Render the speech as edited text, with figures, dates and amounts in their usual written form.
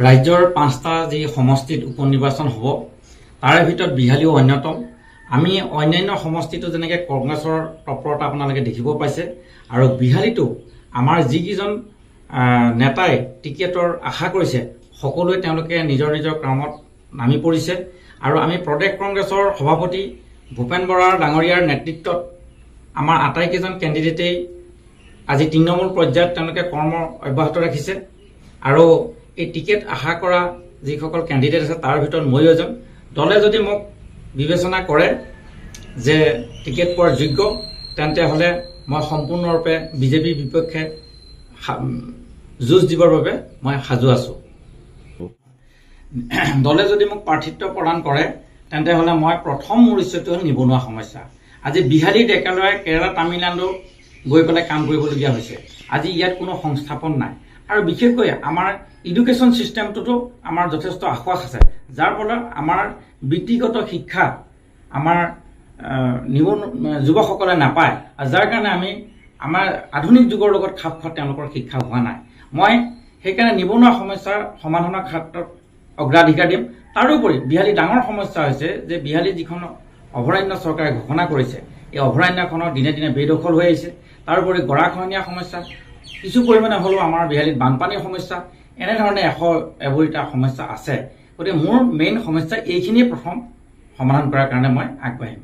ৰাজ্যৰ 5টা যি সমষ্টিত উপনিৰ্বাচন হ'ব তাৰে ভিতৰত বিহালীও অন্যতম। আমি অন্যান্য সমষ্টিটো যেনেকৈ কংগ্ৰেছৰ তৎপৰতা আপোনালোকে দেখিব পাইছে, আৰু বিহালীতো আমাৰ যিকেইজন নেতাই টিকেটৰ আশা কৰিছে সকলোৱে তেওঁলোকে নিজৰ নিজৰ কামত নামি পৰিছে। আৰু আমি প্ৰদেশ কংগ্ৰেছৰ সভাপতি ভূপেন বৰা ডাঙৰীয়াৰ নেতৃত্বত আমাৰ আটাইকেইজন কেণ্ডিডেটেই আজি তৃণমূল পৰ্যায়ত তেওঁলোকে কৰ্ম অব্যাহত ৰাখিছে। আৰু এই টিকেট আশা কৰা যিসকল কেণ্ডিডেট আছে তাৰ ভিতৰত ময়ো এজন। দলে যদি মোক বিবেচনা কৰে যে টিকেট পোৱাৰ যোগ্য, তেন্তে হ'লে মই সম্পূৰ্ণৰূপে বিজেপিৰ বিপক্ষে যুঁজ দিবৰ বাবে মই সাজু আছোঁ। দলে যদি মোক প্ৰাৰ্থিত্ব প্ৰদান কৰে তেন্তে হ'লে মই প্ৰথম মোৰ ইচ্ছাটো হ'ল নিবনুৱা সমস্যা। আজি বিহালী ডেকা ল'ৰাই কেৰালা তামিলনাডু গৈ পেলাই কাম কৰিবলগীয়া হৈছে। আজি ইয়াত কোনো সংস্থাপন নাই, আৰু বিশেষকৈ আমাৰ এডুকেশ্যন ছিষ্টেমটোতো আমাৰ যথেষ্ট আসুৱাহ আছে, যাৰ ফলত আমাৰ বৃত্তিগত শিক্ষা আমাৰ যুৱকসকলে নাপায়, আৰু যাৰ কাৰণে আমাৰ আধুনিক যুগৰ লগত খাপ খোৱা তেওঁলোকৰ শিক্ষা হোৱা নাই। মই সেইকাৰণে নিবনুৱা সমস্যাৰ সমাধানৰ ক্ষেত্ৰত অগ্ৰাধিকাৰ দিম। তাৰোপৰি বিহালী ডাঙৰ সমস্যা হৈছে যে বিহালী যিখন অভয়াৰণ্য চৰকাৰে ঘোষণা কৰিছে, এই অভয়াৰণ্যখনৰ দিনে দিনে বেদখল হৈ আহিছে। তাৰোপৰি গৰাখহনীয়া সমস্যা, কিছু পৰিমাণে হ'লেও আমাৰ বিহালীত বানপানীৰ সমস্যা, এনেধৰণে এবোৰিটা সমস্যা আছে। গতিকে মোৰ মেইন সমস্যা এইখিনিয়ে প্ৰথম সমাধান কৰাৰ কাৰণে মই আগবাঢ়িম।